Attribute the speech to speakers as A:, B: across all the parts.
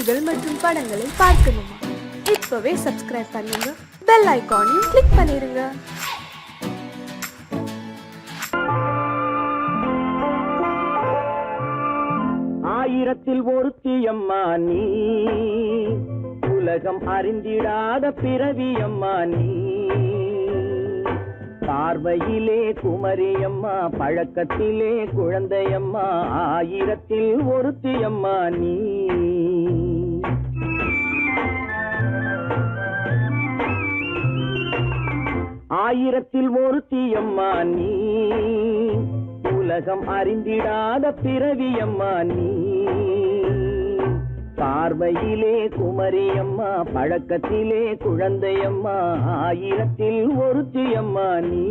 A: பாடல்கள் மற்றும் படங்களை பார்க்கணுமா? இப்பவே சப்ஸ்கிரைப் பண்ணுங்க, பெல் ஐகானையும் கிளிக் பண்ணிருங்க.
B: ஆயிரத்தில் ஒருத்தியம்மா நீ, உலகம் அறிந்திடாத பிறவியம்மா நீ. பார்வையிலே குமரியம்மா, பழக்கத்திலே குழந்தையம்மா, ஆயிரத்தில் ஒருத்தியம்மா நீ. ஆயிரத்தில் ஒருத்தியம்மா நீ, உலகம் அறிந்திடாத பிறவியம்மா நீ. பார்வையிலே குமரியம்மா, பழக்கத்திலே குழந்தையம்மா, ஆயிரத்தில் ஒருத்தியம்மா நீ.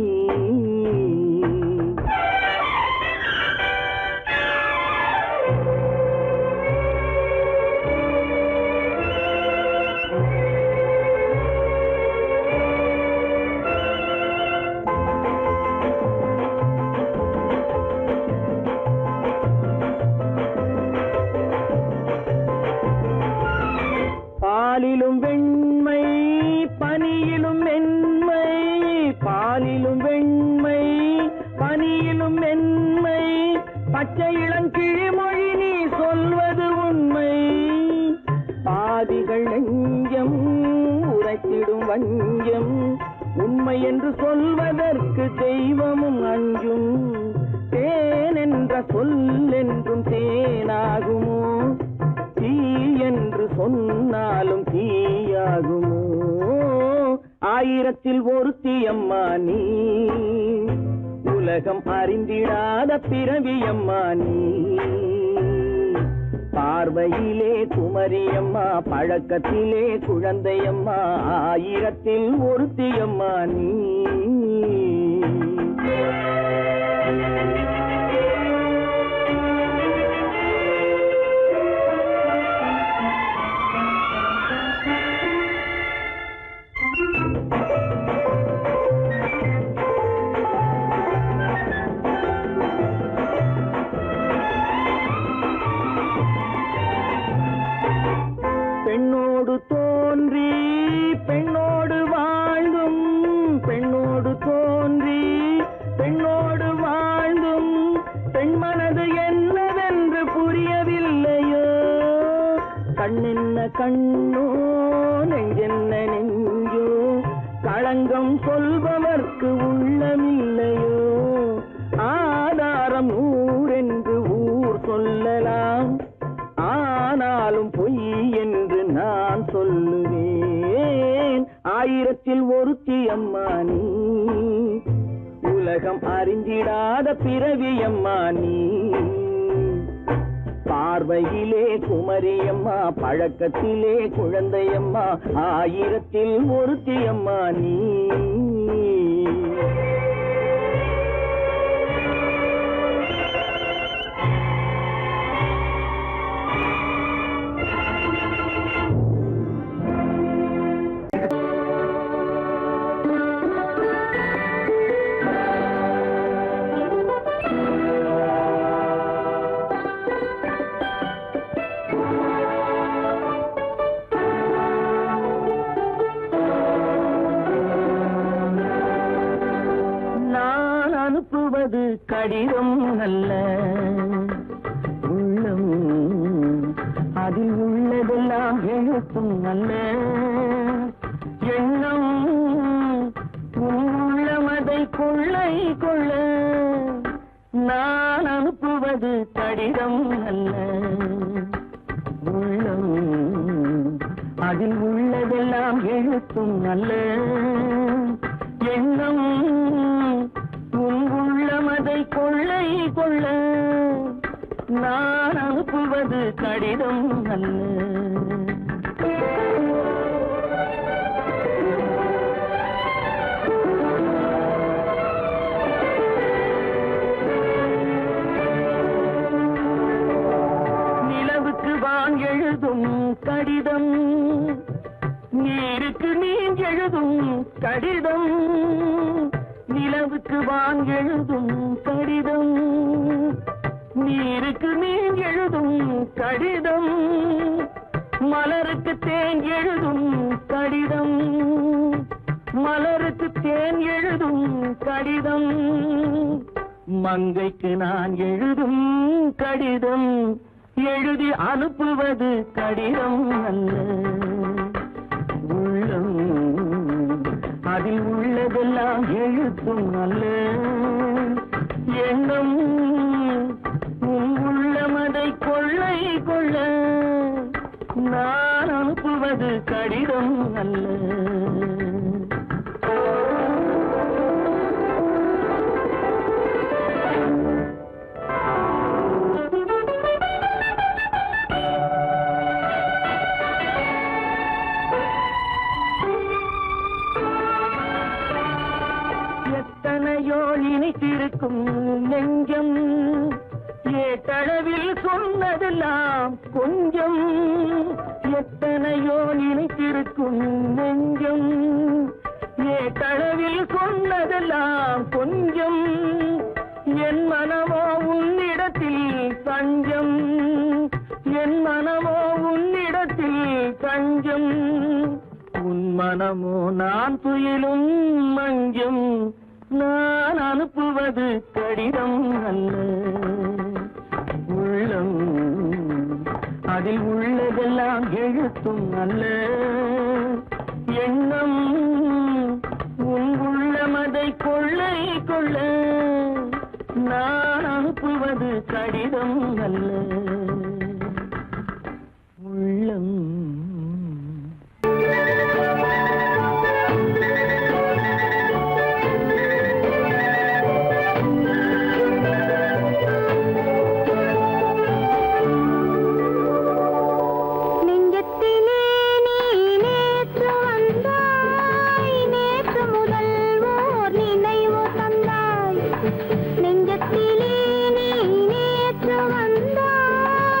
B: பாலிலும் வெண்மை பனியிலும் மென்மை, பாலிலும் வெண்மை பனியிலும் மென்மை, பச்சை இளங்கிழிமொழி நீ சொல்வது உண்மை. பாதிகள் நெஞ்சம் உரைத்திடும் வஞ்சம், உண்மை என்று சொல்வதற்கு தெய்வமும் அஞ்சும். தேன் என்ற சொல் என்றும் தேனாகுமோ, தீ என்று சொன்னாலும் தீயாகுமோ. ஆயிரத்தில் ஒருத்தியம்மா நீ, உலகம் அறிந்திடாத பிறவியம்மா நீ. பார்வையிலே குமரியம்மா, பழக்கத்திலே குழந்தையம்மா, ஆயிரத்தில் ஒருத்தியம்மா நீ. பெண்ணோடு தோன்றி பெண்ணோடு வாழ்ந்தும், பெண்ணோடு தோன்றி பெண்ணோடு வாழ்ந்தும், பெண்மனது என்னவென்று புரியவில்லையோ. கண்ணென்ன கண்ணோ, நெஞ்சென்ன நெஞ்சோ, களங்கம் சொல்பவர்க்கு உள்ளமில்லையோ. ஆதாரம் ஊரென்று ஊர் சொல்லலாம், ஆனாலும் பொய் என்று நான் சொல்லுவேன். ஆயிரத்தில் ஒருத்தியம்மா நீ, உலகம் அறிந்திடாத பிறவியம்மா நீ. பார்வையிலே குமரியம்மா, பழக்கத்திலே குழந்தையம்மா, ஆயிரத்தில் ஒருத்தியம்மா நீ. அனுப்புவது கடிதம் அல்ல, உள்ளம் அதில் உள்ளதெல்லாம் எழுத்தும் அல்ல. எண்ணம் உள்ளமதை கொள்ளை கொள்ள. நான் அனுப்புவது கடிதம் அல்ல, உள்ளம் அதில் உள்ளதெல்லாம் எழுத்தும் அல்ல. எண்ணம் உள்ளமதை கொள்ளை கொள்ள. நான் அனுப்புவது கடிதம் அல்ல. நிலவுக்கு வான் எழுதும் கடிதம், நீருக்கு நீர் எழுதும் கடிதம். நிலவுக்கு வான் எழுதும் கடிதம், நீருக்கு நீர் எழுதும் கடிதம். மலருக்கு தேன் எழுதும் கடிதம், மலருக்கு தேன் எழுதும் கடிதம், மங்கைக்கு நான் எழுதும் கடிதம், எழுதி அனுப்புவது கடிதம் அல்ல. உள்ளம் அதில் உள்ளதெல்லாம் எழுத்தும் அல்ல. எண்ணம் உன் உள்ளமதை கொள்ளை கொள்ள, நான் அனுப்புவது கடிதம் அல்ல. எத்தனையோ இனித்திருக்கும் நெஞ்சம், ஏட்டளவில் சொன்னதெல்லாம் கொஞ்சம். எத்தனையோ நினைத்திருக்கும் நெஞ்சம், ஏட்டளவில் சொன்னதெல்லாம் கொஞ்சம். என் மனமோ உன்னிடத்தில் தஞ்சம், என் மனமோ உன்னிடத்தில் தஞ்சம். உன் மனமோ நான் துயிலும் மஞ்சம், நான் அனுப்புவது கடிதம் அல்ல. உள்ளம் அதில் உள்ளதெல்லாம் எழுத்தும் அல்ல. எண்ணம் உன் உள்ளமதை கொள்ளை கொள்ள, நான் அனுப்புவது கடிதம் அல்ல. உள்ளம்
C: நெஞ்சத்திலே நீ நேற்று வந்தாய்,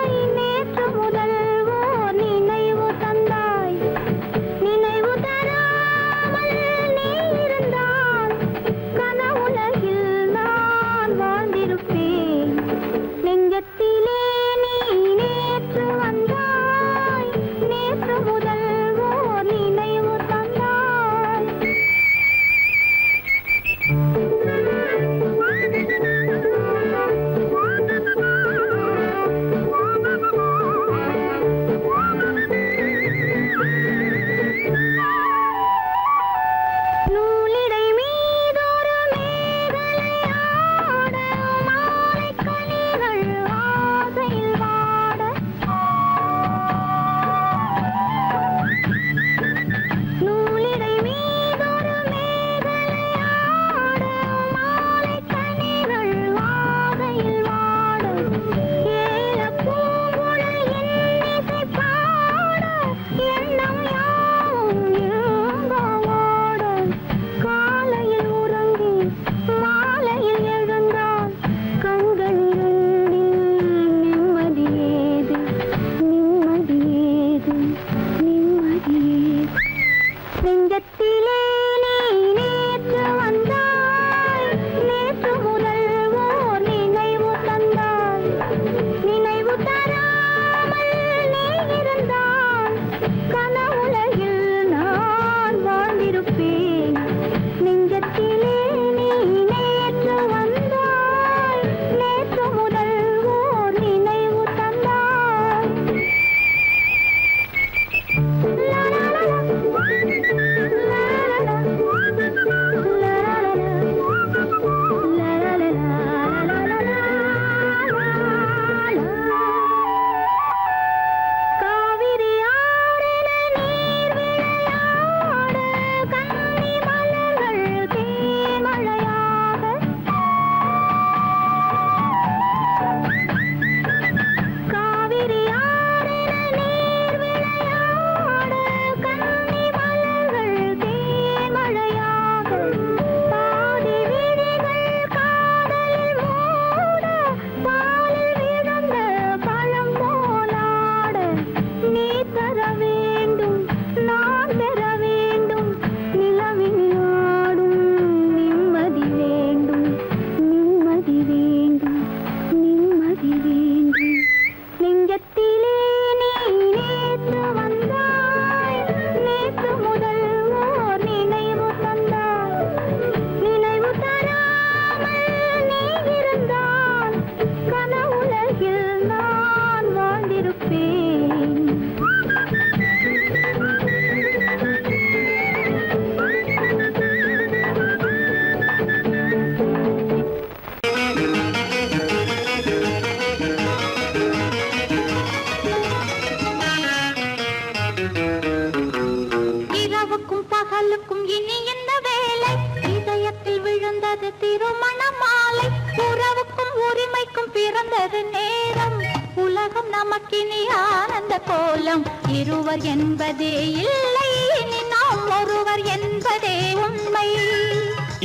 C: பகலுக்கும் இனி என்ன வேலை இதயத்தில் விழுந்தது திருமண மாலை உறவுக்கும் உரிமைக்கும் பிறந்தது நேரம் உலகம் நமக்கினி ஆனந்த கோலம் இருவர் என்பதே இல்லை இனி நாம் ஒருவர் என்பதே உண்மை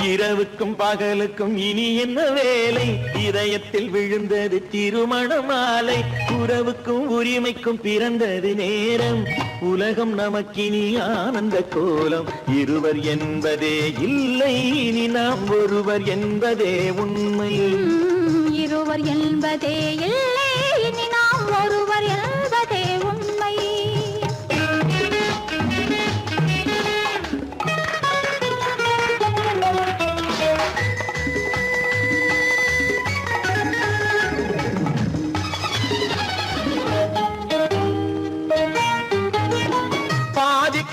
B: இரவுக்கும் பகலுக்கும் இனி என்ன வேலை இதயத்தில் விழுந்தது திருமண மாலை உறவுக்கும் உரிமைக்கும் பிறந்தது நேரம் உலகம் நமக்கினி ஆனந்த கோலம் இருவர் என்பதே இல்லை இனி நாம் ஒருவர் என்பதே உண்மை
C: இருவர் என்பதே இல்லை இனி நாம் ஒருவர் என்பதே உண்மை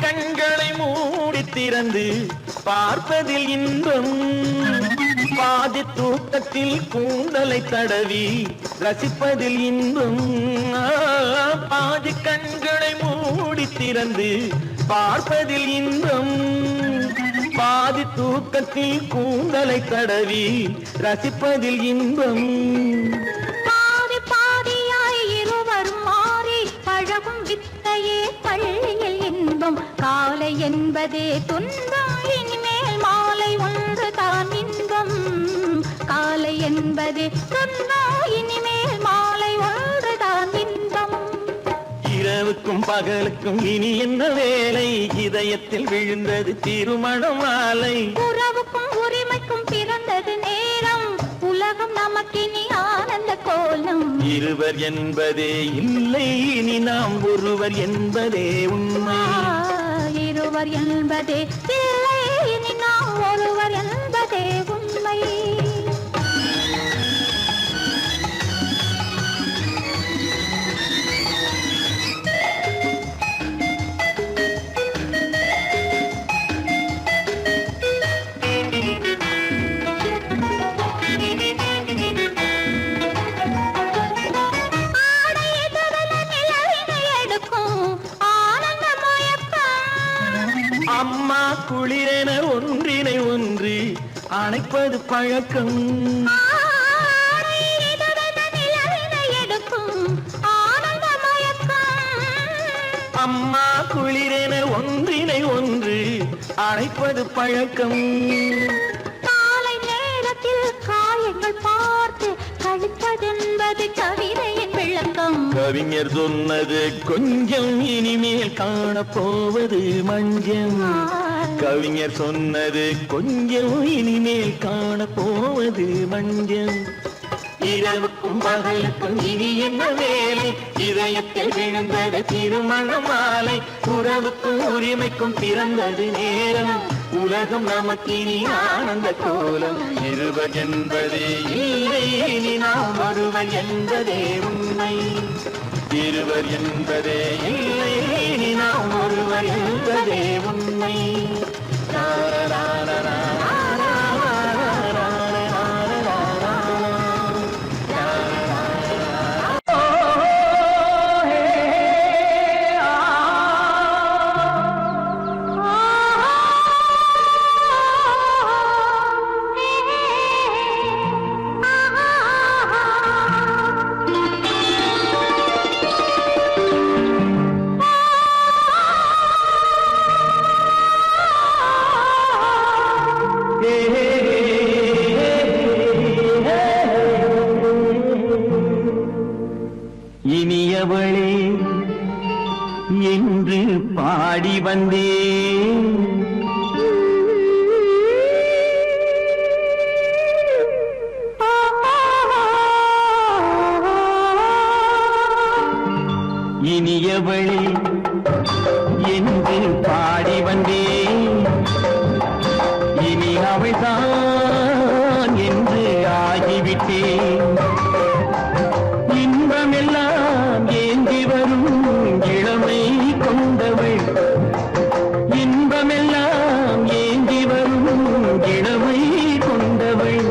B: கண்களை மூடி திறந்து பார்ப்பதில் இன்பம் பாதி தூக்கத்தில் கூந்தலை தடவி ரசிப்பதில் இன்பம் பாதி கண்களை மூடி திறந்து பார்ப்பதில் இன்பம் பாதி தூக்கத்தில் கூந்தலை தடவி ரசிப்பதில் இன்பம்
C: பாதி பாதியாய் இருவரும் மாறி பழகும் வித்தையே பள்ளியில் இன்பம் காலை என்பதே துன்பம் இனிமேல் மாலை ஒன்று தான் இன்பம் காலை என்பதே துன்பம் இனிமேல் மாலை ஒன்று தான் இன்பம்
B: இரவுக்கும் பகலுக்கும் இனி என்ன வேலை இதயத்தில் விழுந்தது திருமண மாலை
C: உறவுக்கும் உரிமைக்கும் பிறந்தது நேரம் உலகம் நமக்கினி ஆனந்த கோலம்
B: இருவர் என்பதே இல்லை இனி நாம் ஒருவர் என்பதே உண்மை
C: இருவர் என்பதே இல்லை இனி நாம் ஒருவர் என்பதே உண்மை
B: அம்மா குளிரென ஒன்றினை ஒன்று அணைப்பது பழக்கம் அம்மா குளிரென ஒன்றினை ஒன்று அணைப்பது பழக்கம்
C: காலை நேரத்தில் காயங்கள் பார்த்து கழிப்பதென்பது கவிதையின் விளக்கம்
B: கவிஞர் சொன்னது கொஞ்சம் இனிமேல் காணப்போவது மஞ்சம் கவிஞர் சொன்னது கொஞ்சம் இனிமேல் காணப்போவது மஞ்சம் இரவுக்கும் பகலுக்கும் இனி என்ன வேலை இதயத்தில் விழுந்தது திருமண மாலை உறவுக்கும் உரிமைக்கும் பிறந்தது நேரம் உலகம் நமக்கினி ஆனந்த கோலம் இருவர் என்பதே இல்லை இனி நாம் ஒருவர் என்பதே உண்மை இருவர் என்பதே இல்லை இனி நாம் ஒருவர் என்பதே உண்மை இனியவளே என்று பாடி வந்தேன் இனியவளே என்று பாடி வந்தேன் இனி அவள்தான் என்று ஆகிவிட்டேன் இன்பமெல்லாம் ஏந்தி வரும் இளமை கொண்டவள் இன்பமெல்லாம் ஏந்தி வரும் இளமை கொண்டவள்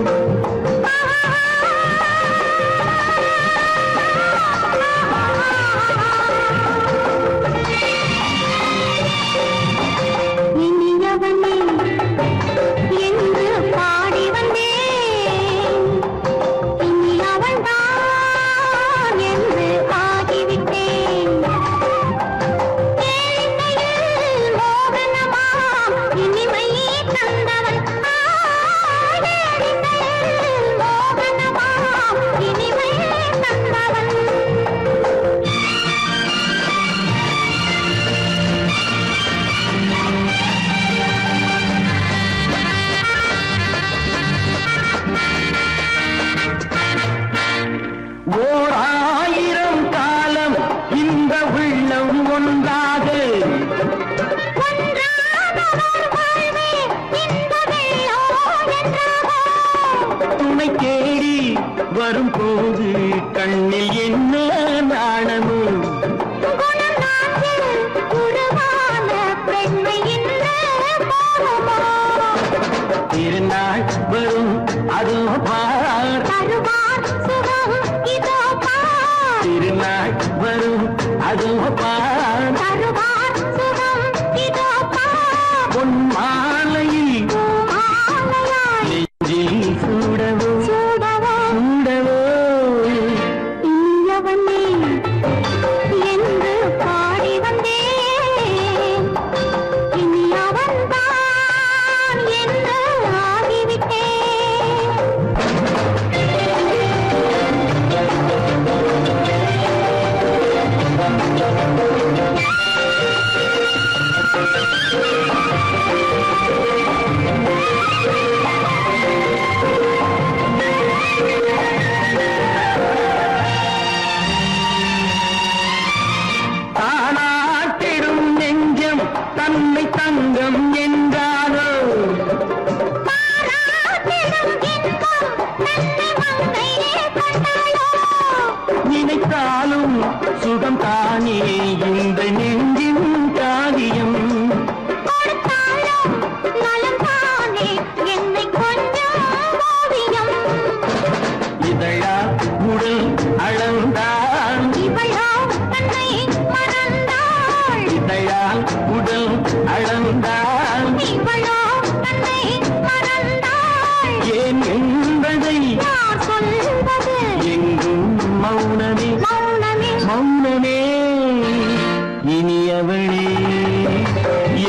B: தங்கம் என்றாரோ நினைத்தாலும் சுகம் தானே இந்த நெஞ்சின் காரியம் இதழா உடல் அளந்தாள் இதழால் உடல் அளந்தாள் ஏன் என்பதை எங்கும் மௌனமே மௌனமே இனியவளே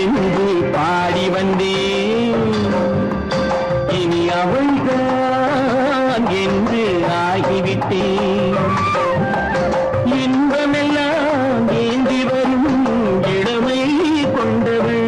B: என்று பாடி வந்தேன் இனி அவள்தான் என்று ஆகிவிட்டேன் இன்பமெல்லாம் ஏந்தி வரும் இளமை கொண்டவள்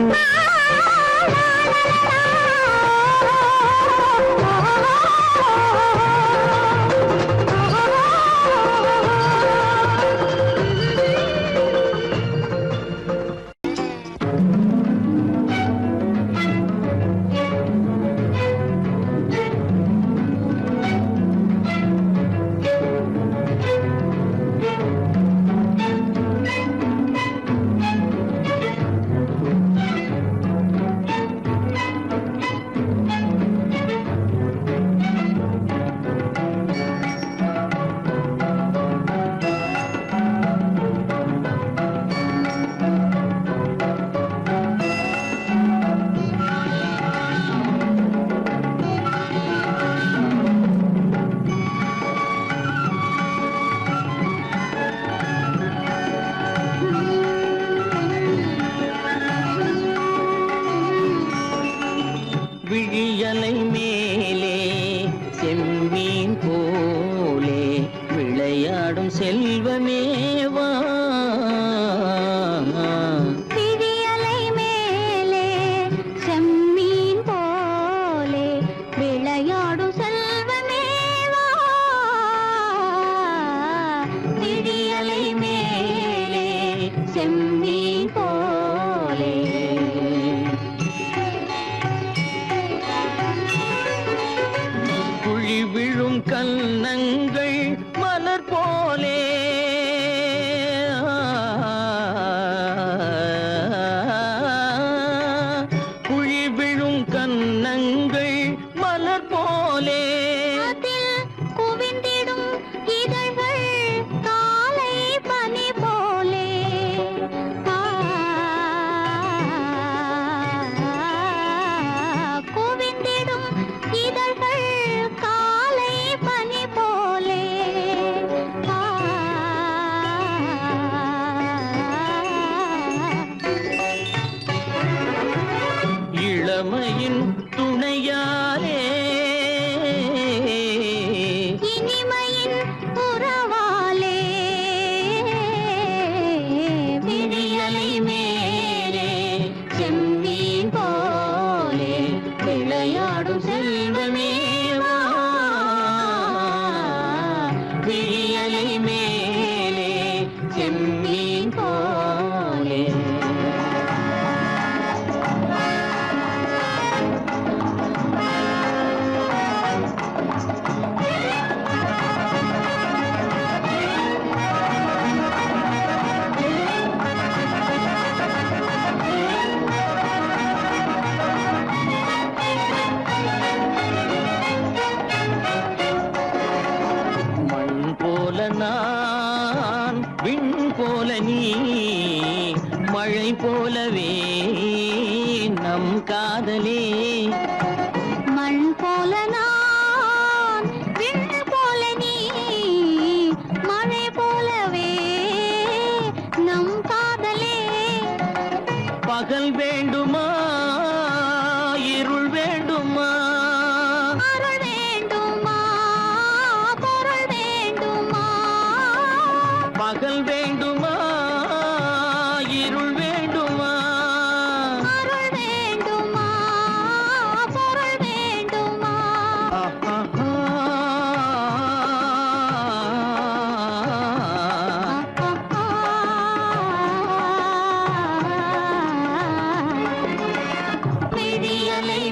B: விழியலை மேலே செம்மீன் போலே விளையாடும் செல்வமேவா
C: விழியலை மேலே செம்மீன் போலே விளையாடும் செல்வமேவா விழியலை மேலே செம்மீன் போலே
B: குழி விழும் கன்னங்கள் மலர் போலே குழி விழும் கன்னங்கள் மலர் போலே
C: அதில் குவிந்திடும் இதழ்கள் காலை பனி போலே குவிந்திடும் இதழ்கள் காலை பனி போலே
B: இளமையின் துணையாலே
C: இனிமையின் உறவாலே விழியலை மேலே செம்மீன் போலே விளையாடும் செல்வமேவா விழியலை மேலே செம்மீன் போலே மண் போல நான் விண் போல நீ மழை போலவே நம் காதலே மண் போல நான் விண் போல நீ மழை போலவே நம் காதலே
B: பகல் வேண்டுமா இருள் வேண்டுமா
C: அருள் வேண்டுமா பொருள் வேண்டுமா
B: பகல் வேண்டுமா இருள் வேண்டுமா
C: அருள் வேண்டுமா பொருள் வேண்டுமா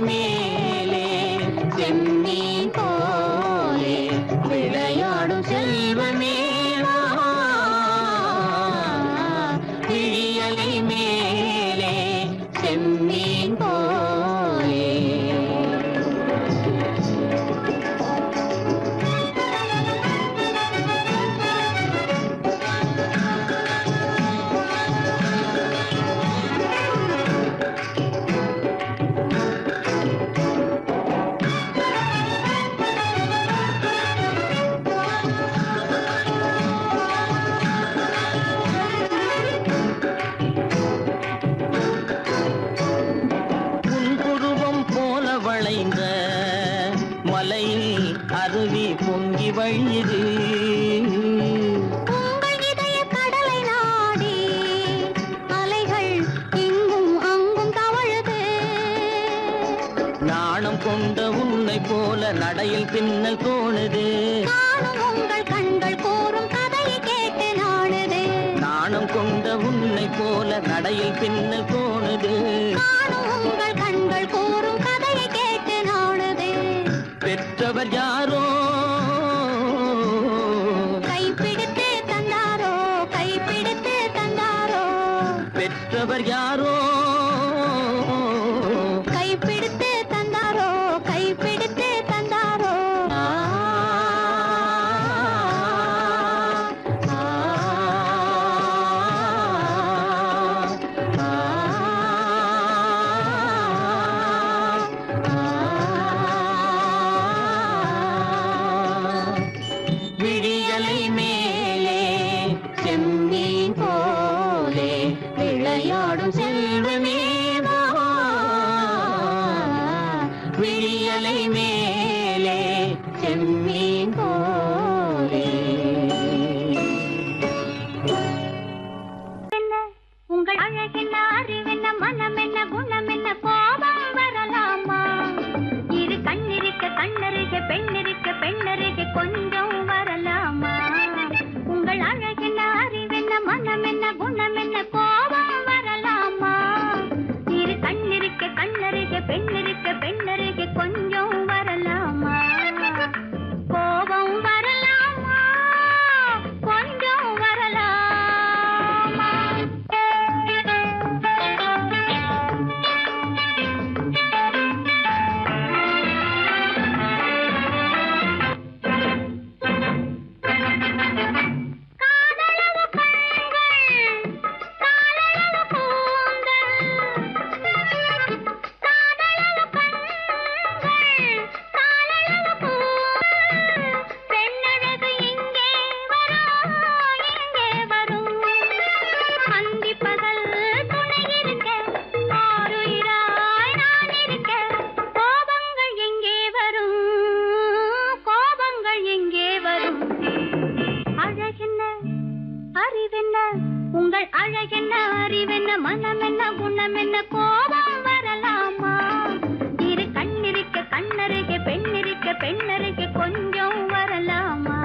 B: மேலே செம்மீன் போலே விளையாடும் செல்வமே வா. விழியலை மேலே செம்மீன் போலே. வளைந்த மலையில் அருவி பொங்கி வழியுது.
C: உங்கள் இதய கடலை நாடி அலைகள் இங்கும் அங்கும் தவழுது.
B: நாணம் கொண்ட உன்னை போல நடையில் பின்னல் தோணுது.
C: நானும் உங்கள் கண்கள் கூறும் கதையை கேட்டு நாடுது.
B: நாணம் கொண்ட உன்னை போல நடையில் பின்னல் தோணுது.
C: நானும் உங்கள் கண்கள் கூறும் கதையை கேட்டு நாடுது.
B: பெற்றவர் யாரோ
C: கைப்பிடித்து தந்தாரோ கைப்பிடித்து தந்தாரோ.
B: பெற்றவர் யாரோ
C: கைப்பிடித்து தந்தாரோ கைப்பிடித்து தந்தாரோ.
B: விழியலை மேலே செம்மீன் போலே விளையாடும் செல்வமே வா. விழியலை மேலே செம்மீன் போலே.
C: உங்கள் அழகென்ன அறிவென்ன மனம் என்ன குணம் என்ன கோபம் வரலாமா? இரு கண்ணிருக்க கண்ணருக பெண்ணிருக்க பெண்ணருக கொஞ்சம் வரலாமா? உங்கள் அழகென்ன அறிவென்ன மனம் என்ன குணம் என்ன கோபம் வரலாமா? இரு கண்ணிருக்க கண்ணருக பெண்ணிருக்க பெண்ணருக கொஞ்சம் வரலாமா? கோபம் வரலாமா கொஞ்சம் வரலாமா? உங்கள் அழகென்ன அறிவென்ன மனம் என்ன குணம் என்ன கோபம் வரலாமா? இரு கண்ணிருக்க கண்ணருக பெண்ணிருக்க பெண்ணருக கொஞ்சம் வரலாமா?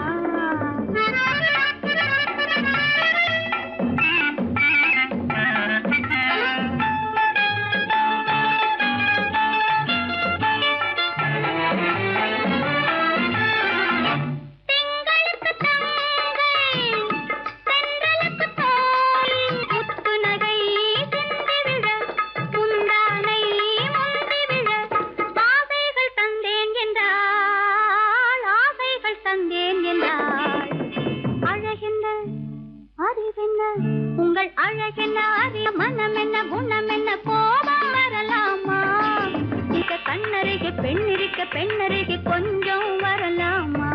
C: உங்கள் அழகென்ன அறிய மனம் என்ன குணம் என்ன கோபம் வரலாமா? இத கண்ணருக பெண்ணிருக்க பெண்ணருக கொஞ்சம் வரலாமா?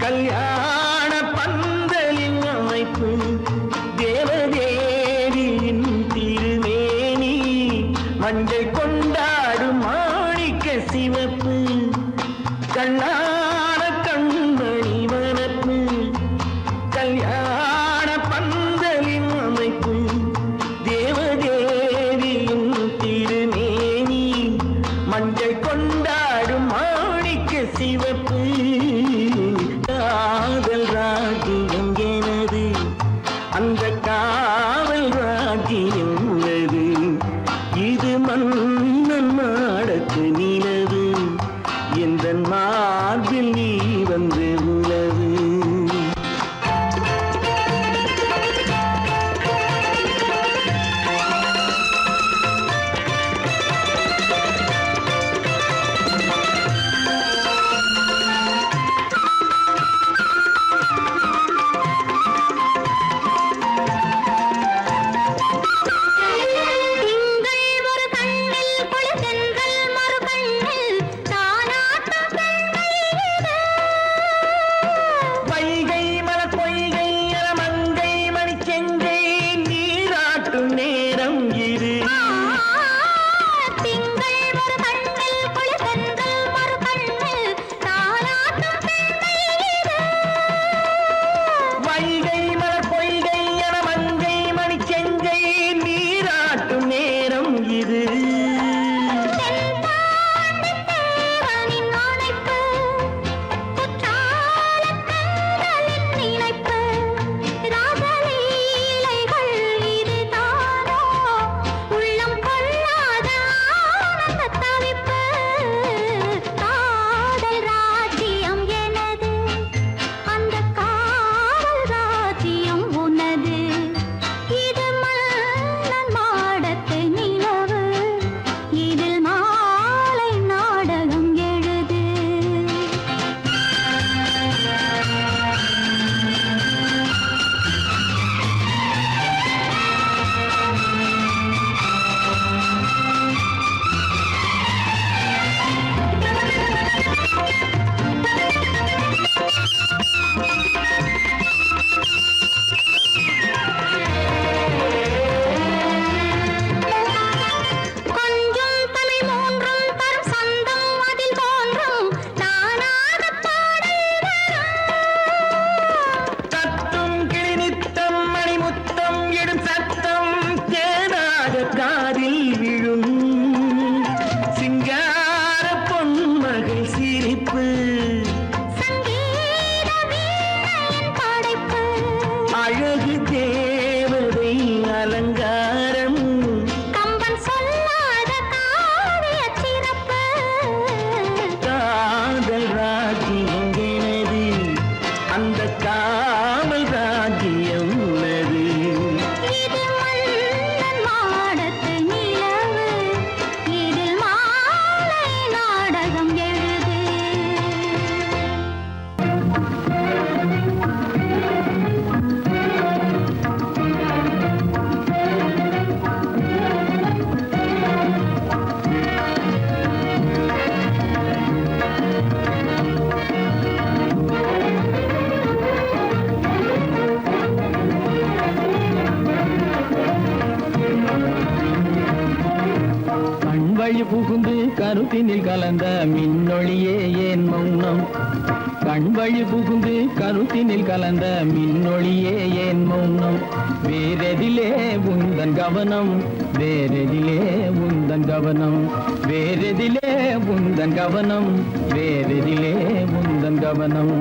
B: கல்யாண பந்தலின் அமைப்பு தேவதேவியின் திருமேனி மஞ்சள் கொண்டாடும் மாணிக்க சிவப்பு கண்ணான கண்மணி வனப்பு கல்யாண பந்தலின் அமைப்பு தேவதேவியின் திருமேனி மஞ்சள் கொண்டாடும் மாணிக்க சிவப்பு காதல் ராஜ்யம் எனது அந்த காவல் ராஜ்யம் உள்ளது இது மன்னன் மாடத்து நிலவு எந்த மார்பில் நீ வந்து உலவு
D: வழி புகுந்து கருத்தினில் கலந்த மின்னொளியே ஏன் மௌனம் கண் வழி புகுந்து கருத்தினில் கலந்த மின்னொளியே ஏன் மௌனம் வேறெதிலே உந்தன் கவனம் வேறெதிலே உந்தன் கவனம் வேறெதிலே உந்தன் கவனம் வேறெதிலே உந்தன் கவனம்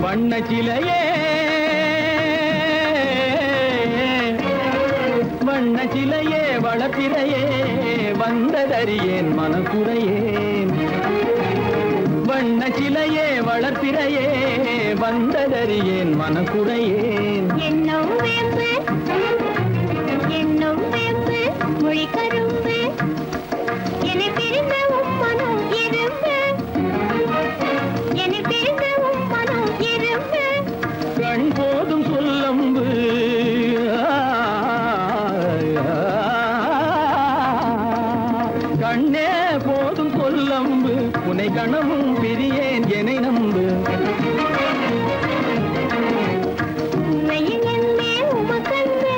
D: வண்ணச்சிலையே வண்ணச்சிலையே வளப்பிறையே வந்ததறியேன் மனக்குறையேன் வண்ண சிலையே வளர்ப்பிறையே வந்ததறியேன் மனக்குறையேன்
C: என்னும் வேம்பு மொழி கரும்பு என்னை பிரிந்த உம்மனும் இரும்பு என்னை பிரிந்த உம்மனும் இரும்பு
D: கண் போதும் சொல்லம்பு கண்ணே போதும் சொல்லம்பு உனை கணமும் பிரியேன் என்னை நம்பு
C: உண்மையில் என்னே உமக்கன்று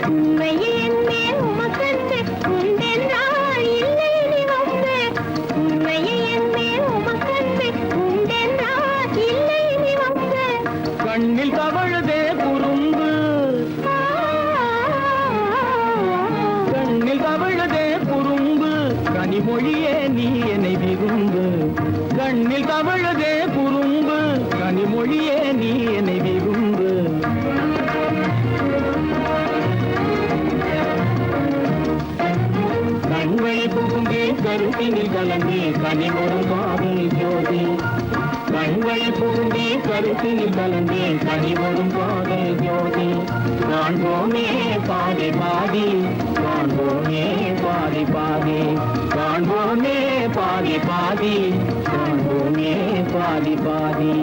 C: உண்மையில் என்னே உமக்கன்று உண்டென்றால் இல்லை நீ வம்பு உண்மையில் என்னே உமக்கன்று உண்டென்றால் இல்லை நீ வம்பு
D: கண்ணில் தவழுதே குறும்பு கண்ணில் தவழுதே குறும்பு கனிமொழியே நீ என்னை விரும்பு கண்ணில் தவழுதே குறும்பு கனிமொழியே நீ என்னை விரும்பு கண்வழி புகுந்தே கருத்தினில் கலந்தே கனிமொரு காதல் ஜோதி கண்வழி புகுந்தே கருத்தினில் கலந்தே கனிமொரும் காதல் ஜோதி காண்போமே பாதி பாதி காண்போமே பாதி பாதி காண்போமே பாதி பாதி காண்போமே பாதி பாதி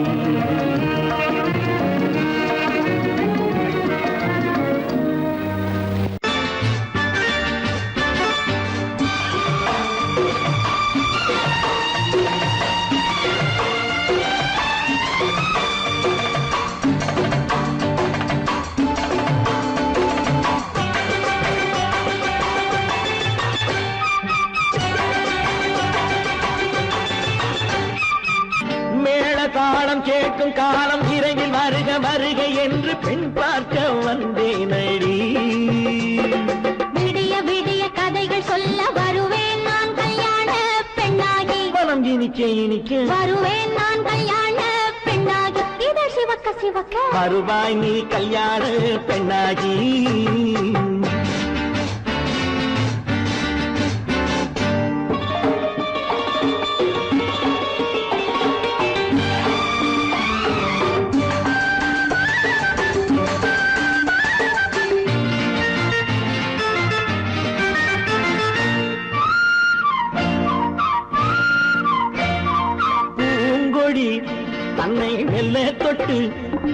D: தாளம் கேட்கும் காலம் விரைவில் வருக வருக என்று பெண் பார்க்க வந்தேனடி
C: விடிய விடிய கதைகள் சொல்ல வருவேன் நான் கல்யாண பெண்ணாகி
D: மனம் இனிக்க இனிக்க
C: வருவேன் நான் கல்யாண பெண்ணாகி இதழ் சிவக்க சிவக்க
D: வருவாய் நீ கல்யாண பெண்ணாகி தன்னை மெல்ல தொட்டு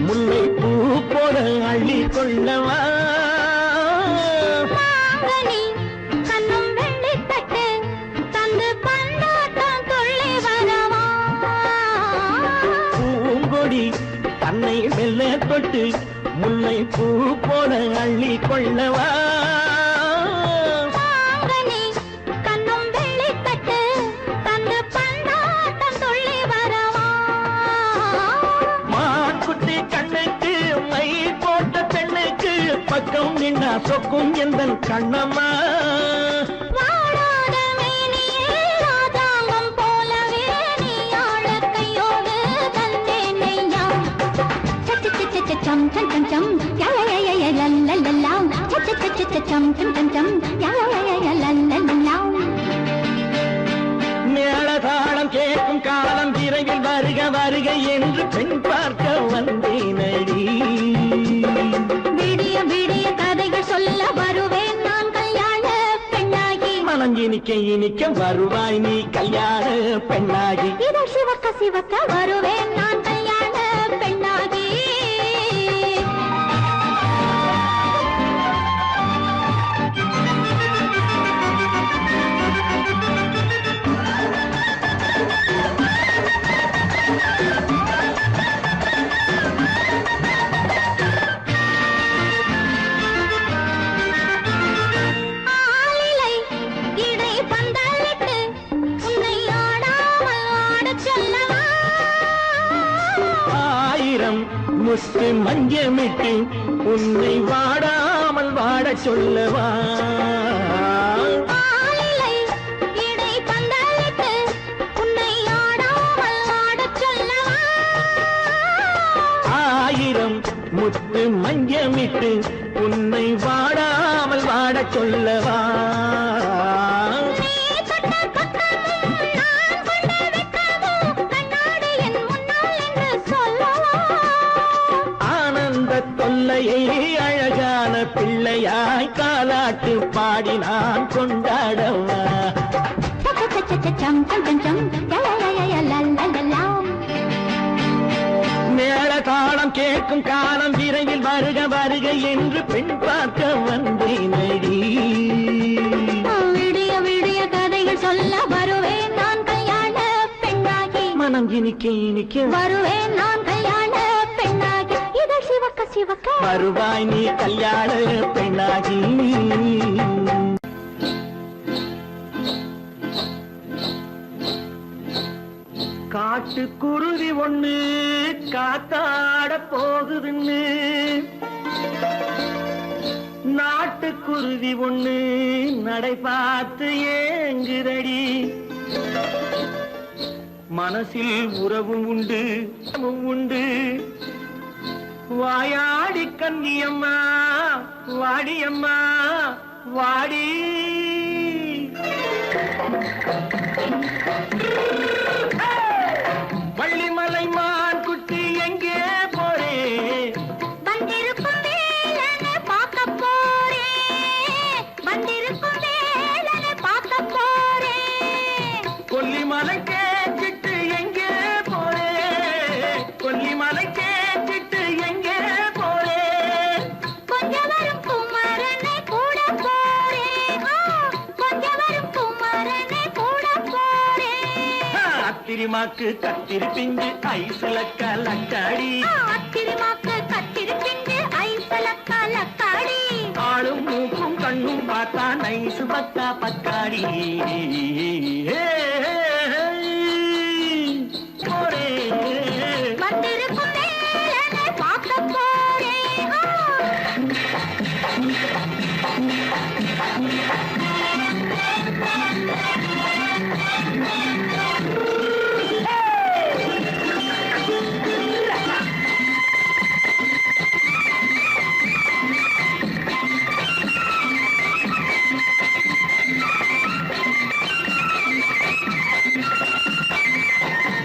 D: முல்லை பூ போல அள்ளி கொள்ளவா
C: கண்ணும் வெள்ளி தட்டு தந்து பந்தாட்டம் தொள்ளி வரவா
D: பூங்கொடி தன்னை மெல்ல தொட்டு முல்லை பூ போல அள்ளி கொள்ளவா பக்கம் நின்னா சொக்கும் எந்தன் கண்ணம்மா
C: வாடாத மேனியே ராதாங்கம் போலவே நீ ஆழக்கையோடு தந்தேன் நெய்யா சம் சம் சம் சம் யா லல்லல்லா சம் சம் சம் யா லல்லல்லா
D: மேளதாளம் கேட்கும் காலம் விரைவில் வருக வருக என்று பெண் பார்க்க வந்தேனடி
C: விடிய விடிய கதைகள் சொல்ல வருவேன் நான் கல்யாண பெண்ணாகி
D: மனம் இனிக்க இனிக்க வருவாய் நீ கல்யாண பெண்ணாகி
C: இதழ் சிவக்க சிவக்க வருவேன் நான் கல்யாண பெண்ணாகி
D: முத்து மஞ்சமிட்டு உன்னை வாடாமல் வாடச் சொல்லவா ஆயிரம் முத்து மஞ்சமிட்டு உன்னை வாடாமல் வாடச் சொல்லவா ஆனந்த தொல்லையை அழகான பிள்ளையாய் காலாட்டு பாடி நான் கொண்டாடவா மேள தாளம் கேட்கும் காலம் விரைவில் வருக வருக என்று பெண் பார்க்க வந்தேனடி
C: விடிய விடிய கதைகள் சொல்ல வருவேன் நான் கல்யாண பெண்ணாகி
D: மனம் இனிக்க
C: வருவேன் நான் கல்யாண பெண்ணாகி இதழ் சிவக்க சிவக்க
D: வருவாய் நீ கல்யாண பெண்ணாகி காட்டுக்குருவி ஒண்ணு காத்தாட போகுதுன்னு நாட்டுக்குருவி ஒண்ணு நடை பார்த்து ஏங்குதடி மனசில் உறவும் உண்டு உண்டு வாயாடி கன்னியம்மா வாடியம்மா வாடி வள்ளிமலை மான் குட்டி எங்கே போறே
C: வந்திருக்கும் வேலனை பார்க்க போறேன் வந்திருக்கும் வேலனை பார்க்க போறேன்
D: கொல்லிமலை கேட்டுட்டு எங்கே போறே கொல்லிமலை கேட்டுட்டு எங்கே போறே
C: கொஞ்சம் வரும் குமரனை கூட போறேன் கொஞ்சம் வரும் குமரனை கூட போறேன்
D: அத்திரிமாக்கு கத்திரி பிஞ்சு ஐசுல கலக்காடி
C: அத்திரிமாக்கு கத்திரி பிஞ்சு ஐசல கலக்காடி
D: ஆளும் மூக்கும் கண்ணும் பார்த்தா நைசு பக்கா பக்காடி போரே
C: வந்திருக்கும் வேலனை பார்க்க போறேன்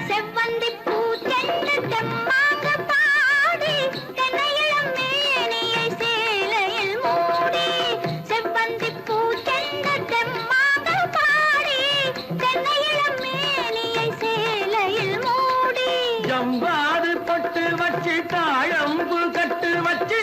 C: செவ்வந்தி பூ தென்று தெம்மாக பாடி தென்னையிளம் மேனியை சேலையில் மூடி செவ்வந்தி பூ தென்று தெம்மாக பாடி தென்னையிளம் மேனியை சேலையில் மூடி
D: ஜம்பாது பொட்டு வச்சு தாழம்பு கட்டு வச்சு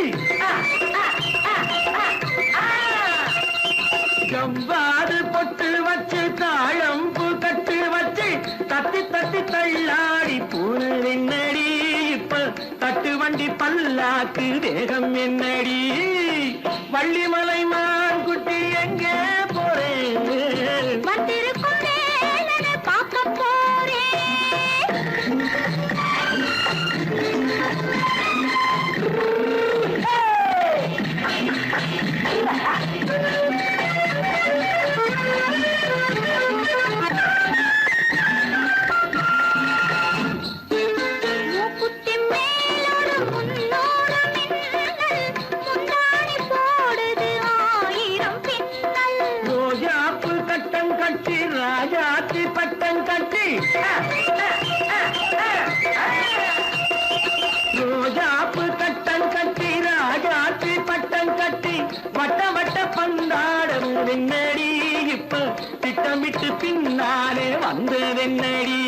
D: ஜம்பாது பொட்டு வச்சு தாழம்பு கட்டு வச்சு தட்டி தட்டி தள்ளாடி பூனு என்னடி இப்ப தட்டு வண்டி பல்லாக்கு வேகம் என்னடி வள்ளிமலை மான் குட்டி எங்கே போறேன்
C: வந்திருக்கும் வேலனை பார்க்க போறேன் மூக்குத்தி மேலோடு முன்னோடு மின்னல் முந்தாணி போடுது ஆயிரம் பின்னல்
D: ரோஜாப்பு கட்டம் கட்டி ராஜாத்தி பட்டம் கட்டி ரோஜாப்பு கட்டம் கட்டி ராஜாத்தி பட்டம் கட்டி வட்ட வட்ட பந்தாடம் வெண்ணடி இப்ப திட்டமிட்டு பின்னாலே வந்து வெண்ணடி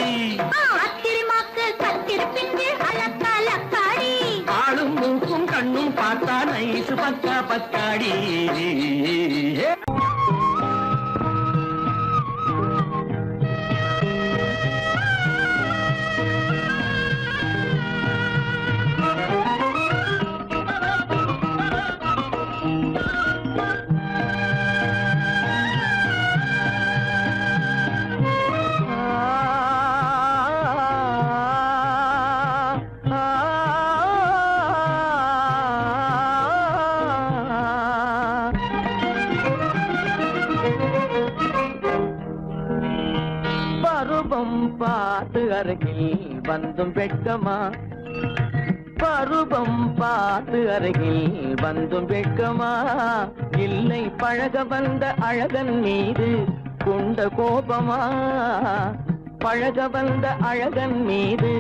C: அத்திரிமாக்கு கத்திரி பிஞ்சு அலக்காடி
D: ஆளும் மூக்கும் கண்ணும் பார்த்தா நைசு பக்கா பக்காடி பருவம் பார்த்து அருகில் வந்தும் வெட்கமா பருவம் பார்த்து அருகில் வந்தும் வெட்கமா இல்லை பழக வந்த அழகன் மீது கொண்ட கோபமா, பழக வந்த அழகன் மீது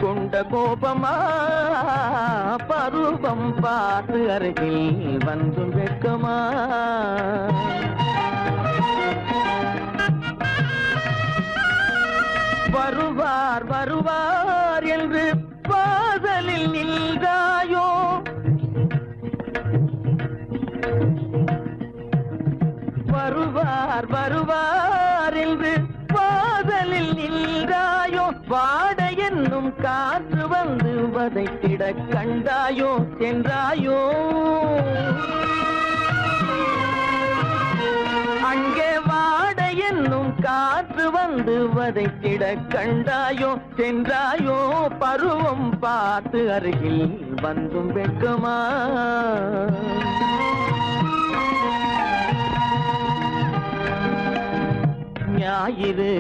D: கொண்ட கோபமா, பருவம் பார்த்து அருகில் வந்தும் வெட்கமா. வருவார் வருவார் என்று வாசலில் நின்றாயோ, வருவார் வருவார் என்று வாசலில் நின்றாயோ, வாட என்னும் காற்று வந்து வதைத்திட கண்டாயோ சென்றாயோ. அங்கே வாட என்னும் காற்று வந்து வதைத்திட கண்டாயோ சென்றாயோ, பருவம் பார்த்து அருகில் வந்தும் வெட்கமா. ஞாயிறு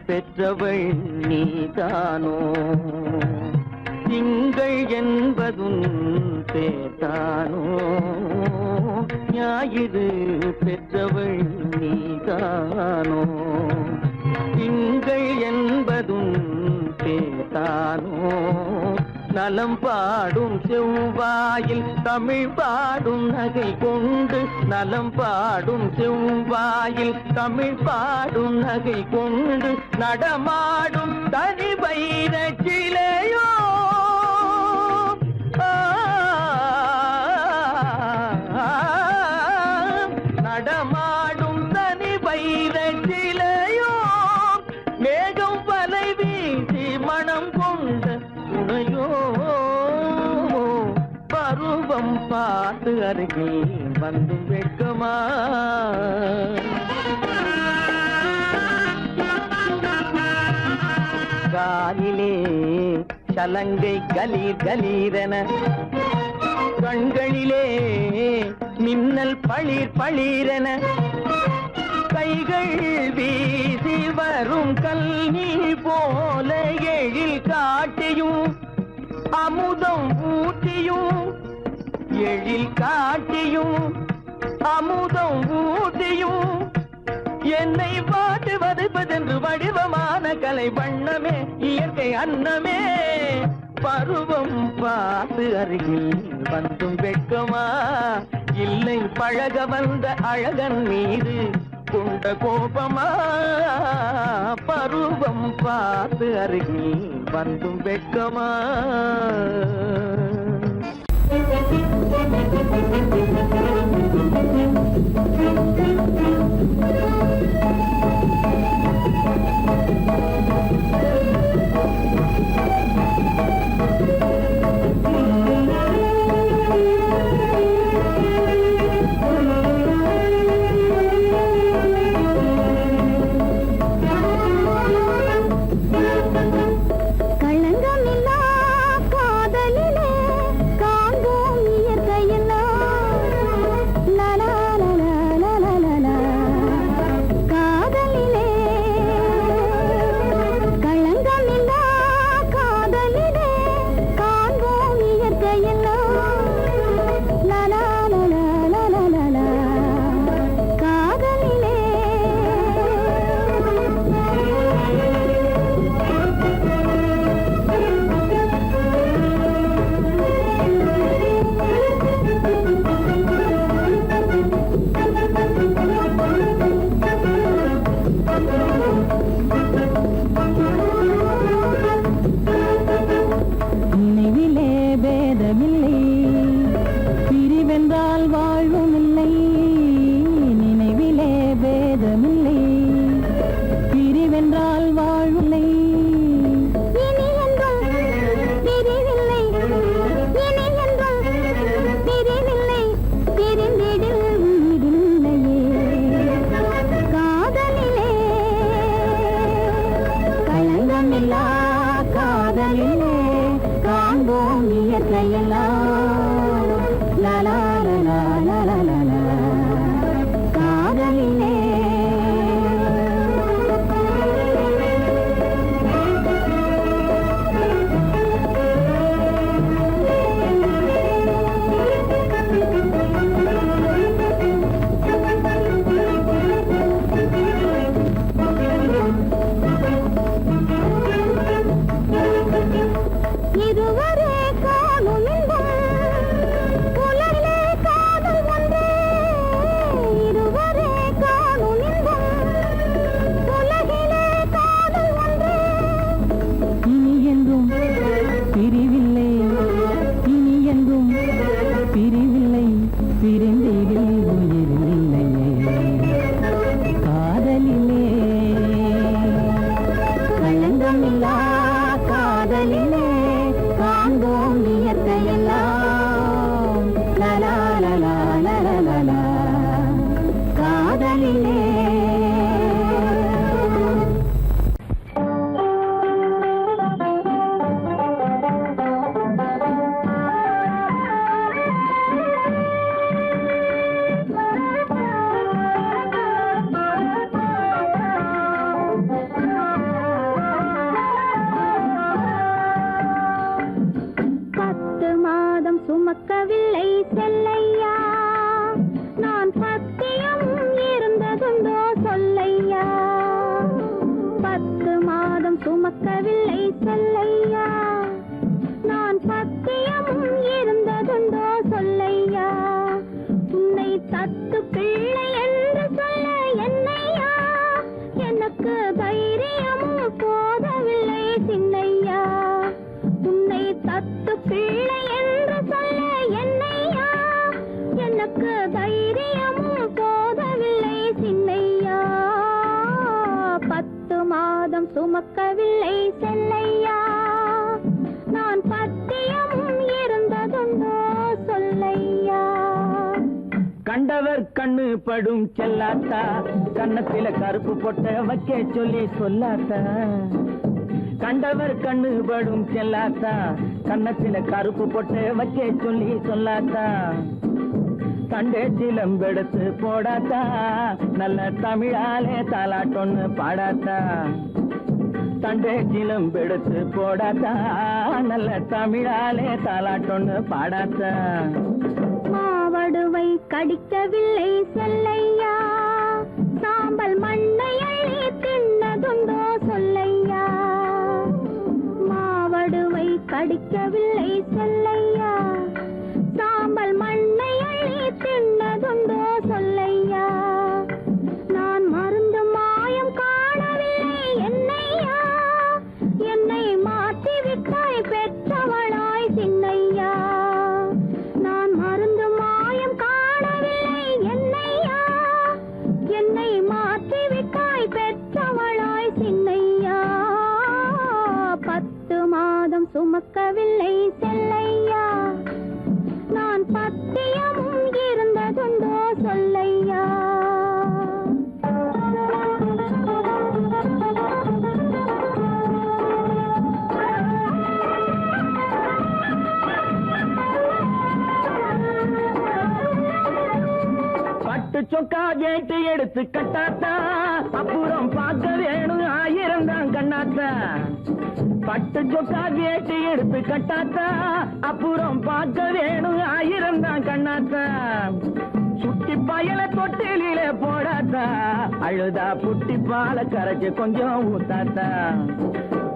D: பெற்றவள் நீதானோ, திங்கள் என்பதும் பேத்தானோ, ஞாயிறு பெற்றவள் நீதானோ, திங்கள் என்பதும் பேத்தானோ, நலம் பாடும் செவ்வாயில் தமிழ் பாடும் நகை கொண்டு, நலம் பாடும் செவ்வாயில் தமிழ் பாடும் நகை கொண்டு, நடமாடும் தனி வைர சிலையோ, நடமாடும் தனி வைர சிலையோ, மேகம் வலை வீசி மனம் கொண்ட துணையோ, பருவம் பார்த்து அருகில் வந்து வெட்கமா. காலிலே சலங்கை கலீர் கலீரென, கண்களிலே மின்னல் பளிர் பளிரென, கைகள் வீசி வரும் கல்வி போல எழில் காட்டியும் அமுதம் ஊட்டியும், எழில் காட்டியும் அமுதம் ஊட்டியும், என்னை பாட்டு வதைப்பதென்று வடிவமான கலை வண்ணமே இயற்கை அன்னமே, பருவம் பார்த்து அருகில் வந்தும் வெட்கமா. இல்லை பழக வந்த அழகன் மீது கொண்ட கோபமா, பருவம் பார்த்து அருகில் வந்தும் வெட்கமா. காதலிலே காண்போம் இயற்கையெல்லாம் லா லா லா லா லா லா லா காதலிலே
C: சுமக்கவில்லை செல்லையா நான் பத்தியமும் இருந்ததுண்டோ சொல்லையா
D: கண்டவர் கண்ணு படும் செல்லாத்தா கண்ணத்தில கருப்பு பொட்ட வைக்க சொல்லி சொல்லாத்தா கண்டவர் கண்ணு படும் செல்லாத்தா கண்ணத்தில கருப்பு பொட்ட வைக்க சொல்லி சொல்லாத்தா கண்டே சிலம்பெடுத்து போடாத்தா நல்ல தமிழாலே தாலாட்டொன்னு பாடாத்தா தண்டே சிலம்பெடுத்து போடாத்தா நல்ல தமிழாலே தாலாட்டொன்னு பாடாத்தா
C: மாவடுவை கடிக்கவில்லை செல்லையா சாம்பல் மண்ணை அள்ளி தின்னதுண்டோ சொல்லையா மாவடுவை கடிக்கவில்லை செல்லையா சாம்பல் மண்ணை அள்ளி தின்னதுண்டோ சொல்லையா நான் மருந்து மாயம் காணவில்லை என்னையா என்னை மாற்றி விட்டாய் பெற்றவளாய் சின்னையா நான் மருந்து மாயம் காணவில்லை என்னையா என்னை மாற்றி விட்டாய் பெற்றவளாய் சின்னையா 10 மாதம் சுமக்கவில்லை செல்லையா நான் பத்தியமும் இருந்ததுண்டோ சொல்லையா
D: பட்டு சொக்கா கேட்டு எடுத்து கட்டாத்தா அப்புறம் பார்க்க வேணும் 1000 தான் கண்ணாத்தா பட்டு சொக்கா கேட்டு எடுத்து கட்டாத்தா அப்புறம் பார்க்க வேணும் 1000 தான் கண்ணாத்தா சுட்டி பயல தொட்டிலே போடாத்தா அழுதா புட்டி பால கரைச்சு கொஞ்சம் ஊத்தாத்தா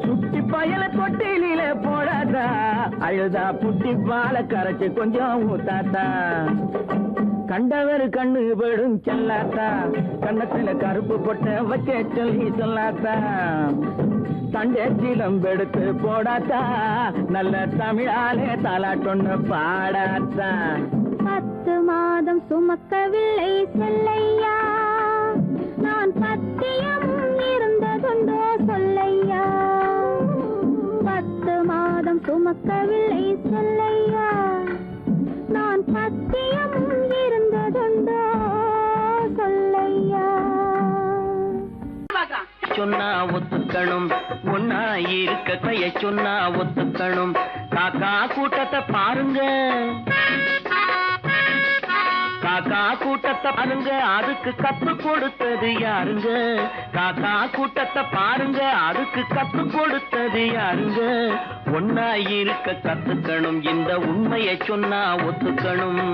D: சுட்டி பயல தொட்டிலே போடாத்தா அழுதா புட்டி பால கரைச்சு கொஞ்சம் ஊத்தாத்தா கண்டவர் கண்ணு படும் செல்லாத்தா கண்ணத்துல கருப்பு பொட்ட வைக்க சொல்லி சொல்லாத்தா தண்டே சிலம்பெடுத்து போடாத்தா நல்ல தமிழாலே தாலாட்டொன்னு பாடாத்தா
C: 10 மாதம் சுமக்கவில்லை செல்லையா நான் பத்தியமும் இருந்ததுண்டோ சொல்லையா 10 மாதம் சுமக்கவில்லை செல்லையா நான் பத்தியமும் இருந்ததுண்டோ சொல்லையா
D: சொன்னா ஒத்துக்கணும் ஒன்னா இருக்க கைய சொன்னா ஒத்துக்கணும் காக்கா கூட்டத்தை பாருங்க காக்கா கூட்டத்தை பாருங்க அதுக்கு கத்து கொடுத்தது யாருங்க காக்கா கூட்டத்தை பாருங்க அதுக்கு கத்து கொடுத்தது யாருங்க ஒன்னா இருக்க கத்துக்கணும் இந்த உண்மையை சொன்னா ஒத்துக்கணும்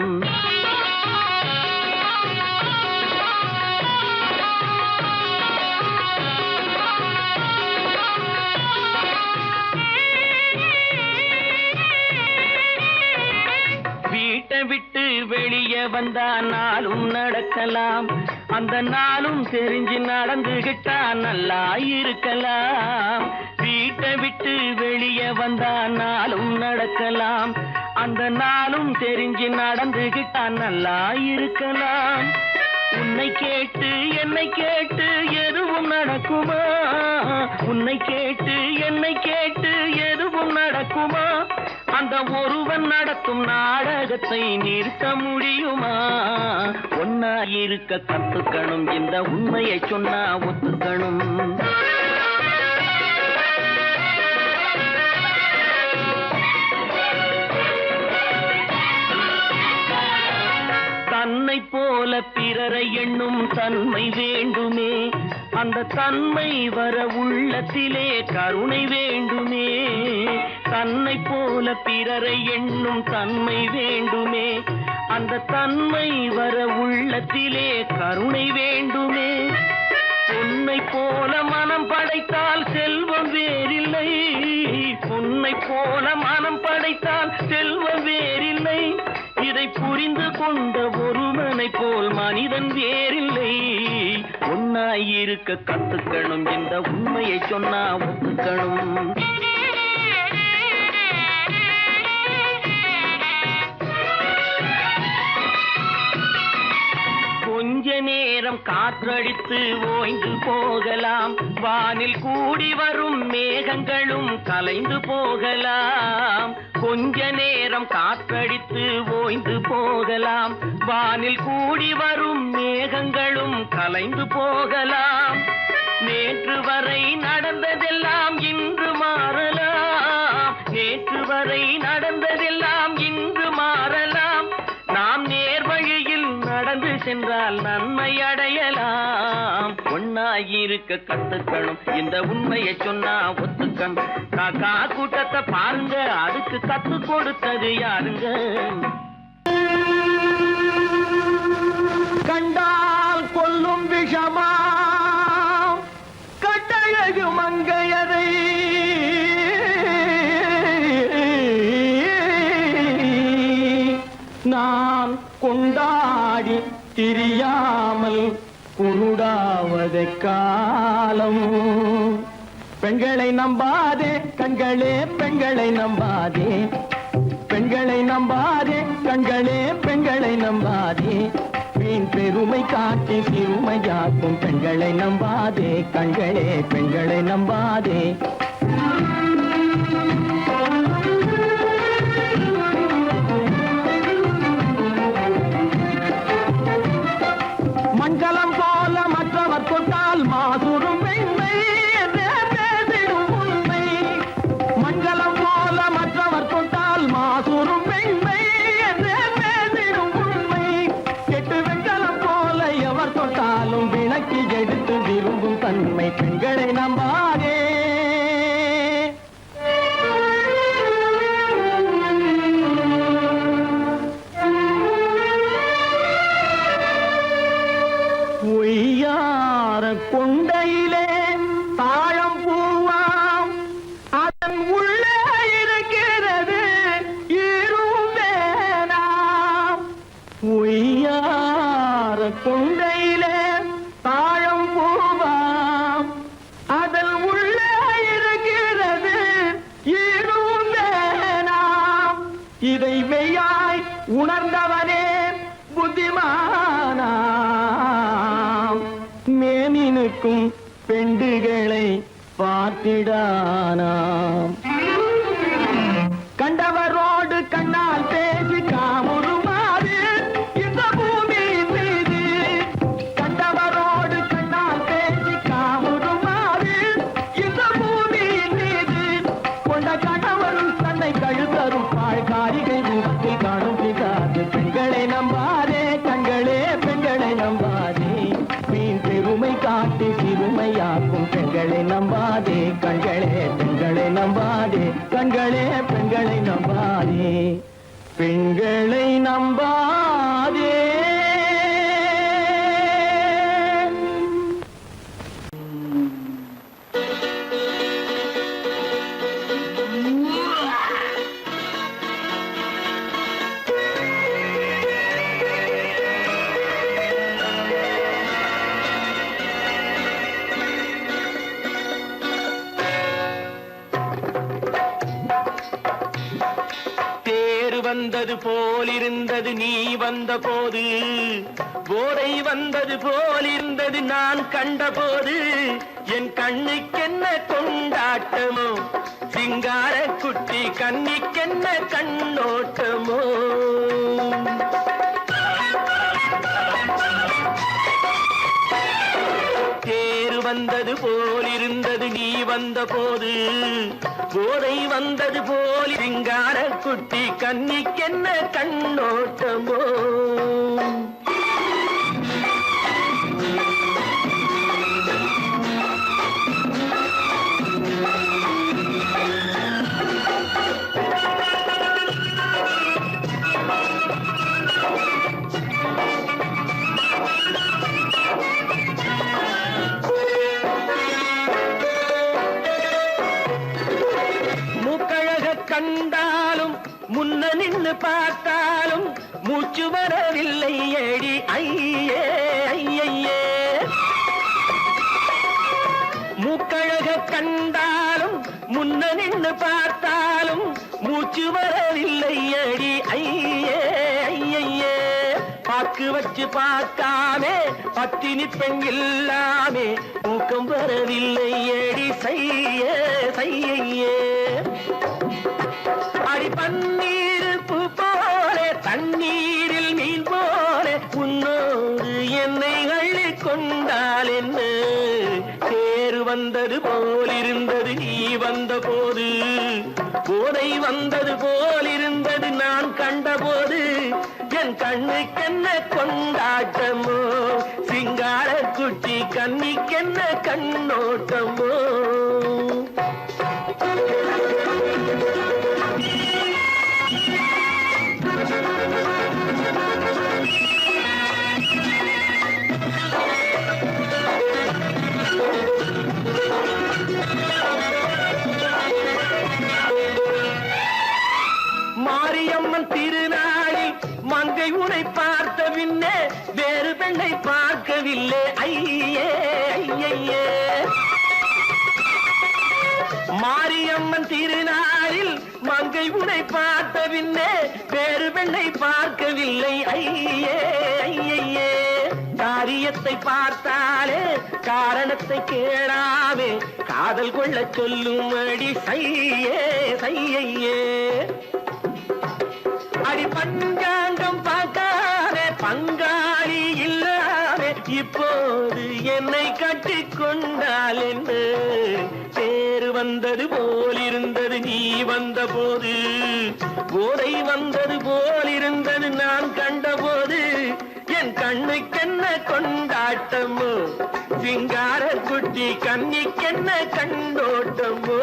D: வீட்டை விட்டு வெளியே வந்தா நாளும் நடக்கலாம் அந்த நாளும் தெரிஞ்சு நடந்துகிட்டா நல்லா இருக்கலாம் வீட்டை விட்டு வெளியே வந்தா நாளும் நடக்கலாம் அந்த நாளும் தெரிஞ்சு நடந்துகிட்டா நல்லா இருக்கலாம் உன்னை கேட்டு என்னை கேட்டு எதுவும் நடக்குமா உன்னை கேட்டு என்னை கேட்டு எதுவும் நடக்குமா அந்த ஒருவன் நடத்தும் நாடகத்தை நிறுத்த முடியுமா ஒன்னா இருக்க கத்துக்கணும் இந்த உண்மையை சொன்னா ஒத்துக்கணும் தன்னை போல பிறரை எண்ணும் தன்மை வேண்டுமே அந்த தன்மை வர உள்ளத்திலே கருணை வேண்டுமே தன்னை போல பிறரை எண்ணும் தன்மை வேண்டுமே அந்த தன்மை வர உள்ளத்திலே கருணை வேண்டுமே பொன்னை போல மனம் படைத்தால் செல்வம் வேறில்லை பொன்னை போல மனம் படைத்தால் செல்வம் வேறில்லை இதை புரிந்து கொண்ட ஒருவனை போல் மனிதன் வேறில்லை ஒன்னாயிருக்க கத்துக்கணும் இந்த உண்மையை சொன்னா ஒத்துக்கணும் கொஞ்ச நேரம் காற்றடித்து ஓய்ந்து போகலாம், வானில் கூடி வரும் மேகங்களும் கலைந்து போகலாம். கொஞ்ச நேரம் காற்றடித்து ஓய்ந்து போகலாம், வானில் கூடி வரும் மேகங்களும் கலைந்து போகலாம். நேற்று வரை நடந்ததெல்லாம் இன்று மாறலாம், நேற்று வரை நடந்ததெல்லாம் இன்று மாறலாம். நாம் நேர் வழியில் நடந்து சென்றால் நன்மை அடையலாம். ஒன்னாயிருக்க கத்துக்கணும், இந்த உண்மையை சொன்னா ஒத்துக்கணும். காக்கா கூட்டத்தை பாருங்க, அதுக்கு கத்து கொடுத்தது யாருங்க? கண்டால் கொல்லும் விஷமா கட்டழகு மங்கையரை நான் கொண்டாடி திரியாமல் குருடாவதை காலம். பெண்களை நம்பாதே கண்களே, பெண்களை நம்பாதே, பெண்களை நம்பாதே கண்களே, பெண்களை நம்பாதே. வீண் பெருமை காட்டி சிறுமையாக்கும் பெண்களை நம்பாதே கண்களே, பெண்களை நம்பாதே. மண்கலம் போல மற்றவர் கொண்டால் மாசுரும் பெண்மை என்றே பேசிடும் உண்மை. மண்கலம் போல மற்றவர் கொண்டால் மாசுரும் பெண்மை என்றே பேசிடும் உண்மை. கெட்டு வெண்கலம் போல எவர் தொட்டாலும் விளக்கி எடுத்து விரும்பும் தன்மை. பெண்களை நம்பாதே. ஒய்யார கொண்டையிலே தாழம் பூவாம், அதன் உள்ளே இருக்கிறது ஈரும் வேணாம். ஒய்யார கொண்டையிலே தாழம் பூவாம், அதன் உள்ளே இருக்கிறது ஈரும் வேணாம். இதை மெய்யாய் உணர்ந்தவனே புத்திமானாம். மேனினுக்கும் பெண்டுகளை பார்த்திடானாம். கண்டவரோடு கண்ணால் பேசி காமுறுமாறு இந்த பூமியின் மீது. கண்டவரோடு கண்ணால் பேசி காமுறுமாறு இந்த பூமியின் மீது. கொண்ட கணவரும் தன்னை கழுத்தரும் பாழ்காரிகை ரூபத்தில் காணும் பிதாது. பெண்களை நம்பாதே கண்களே, பெண்களை நம்பாதே. வீண் பெருமை காட்டி சிறுமையாக்கும் பெண்களை நம்பாதே கண்களே, பெண்களை நம்பாதே கண்களே, பெண்களை நம்பாதே, பெண்களை நம்பாதே. வந்தது போலிருந்தது நீ வந்த போது, போதை வந்தது போலிருந்தது நான் கண்ட போது. என் கண்ணுக்கென்ன கொண்டாட்டமோ, சிங்கார குட்டி கண்ணிக்கென்ன கண்ணோட்டமோ. தேர் வந்தது போலிருந்தது நீ வந்த போது, போதை வந்தது போல் சிங்கார குட்டி கண்ணிக்கென்ன கண்ணோட்டமோ. கண்டாலும் முன்ன நின்று பார்த்தாலும் மூச்சு வரவில்லை ஏடி ஐயே ஐயே. மூக்கழக கண்டாலும் முன்ன நின்று பார்த்தாலும் மூச்சு வரவில்லை ஏடி ஐயே ஐயே. விளக்கு வச்சு பார்க்காமே பத்தினி பெண் இல்லாமே தூக்கம் வரவில்லை ஏடி செய்ய செய்யே அடி பன்னீர் பூ போலே தண்ணீரில் மீன் போலே உன்னோடு என்னை அள்ளி கொண்டால் என்ன தேர் வந்தது போலிருந்தது நீ வந்த போது போதை வந்தது போலிருந்தது நான் கண்டபோது என் கண்ணுக்கென்ன கொண்டாட்டமோ சிங்கார குட்டி கண்ணிக்கென்ன கண்ணோட்டமோ மாரியம்மன் திருநாளில் மங்கை உனை பார்த்த பின்னே வேறு பெண்ணை பார்க்கவில்லை ஐயே ஐயே மாரியம்மன் திருநாளில் மங்கை உனை பார்த்த பின்னே வேறு பெண்ணை பார்க்கவில்லை ஐயே ஐயே காரியத்தை பார்த்தாலே காரணத்தை கேளாமே காதல் கொள்ள சொல்லும் அடி செய்யே செய்யே அடி பஞ்சாங்கம் பார்க்காதே பங்காளி இல்லாமே இப்போது என்னை கட்டிக் கொண்டால் என்ன தேர் வந்தது போலிருந்தது நீ வந்த போது போதை வந்தது போலிருந்தது நான் கண்டபோது என் கண்ணுக்கென்ன கொண்டாட்டமோ சிங்கார குட்டி கண்ணிக்கென்ன கண்டோட்டமோ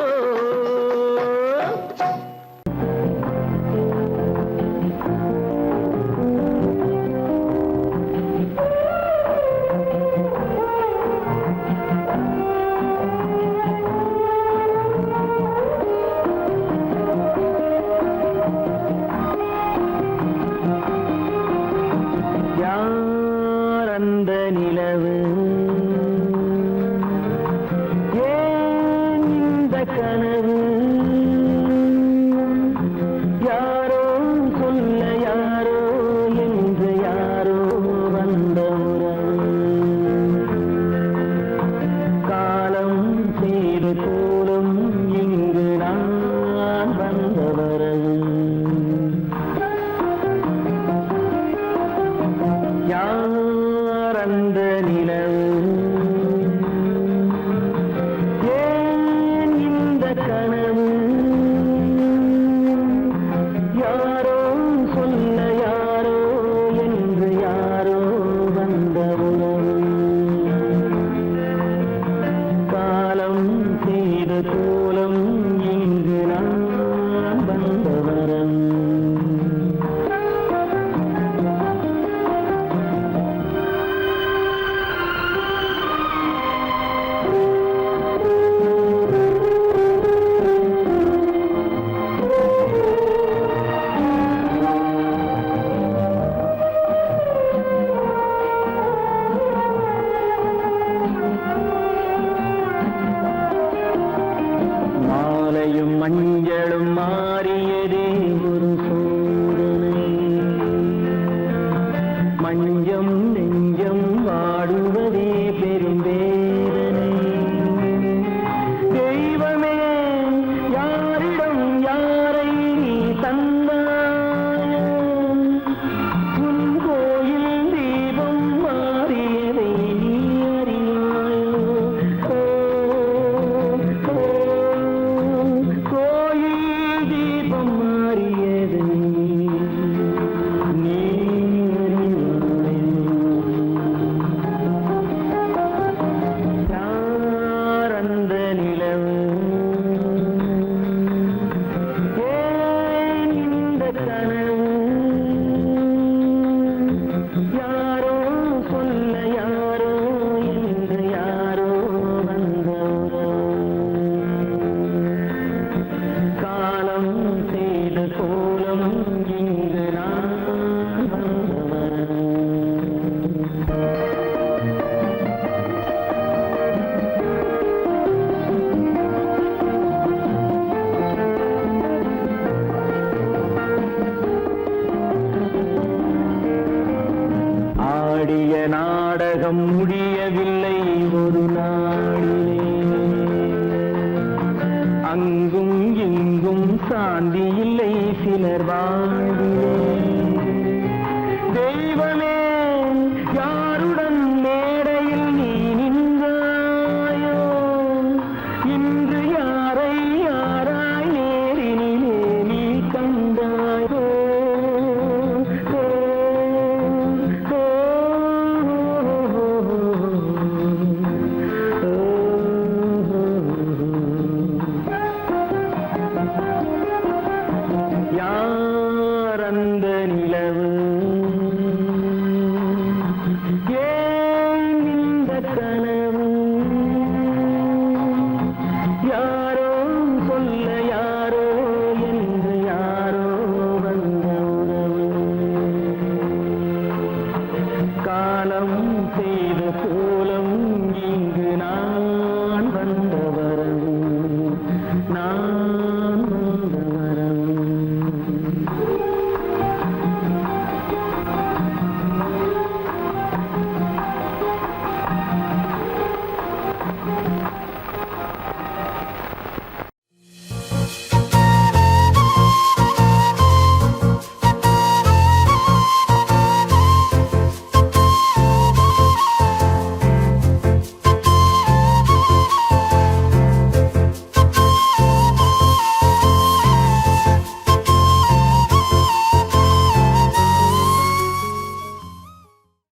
D: சாந்தி இல்லை சிலர் வாழ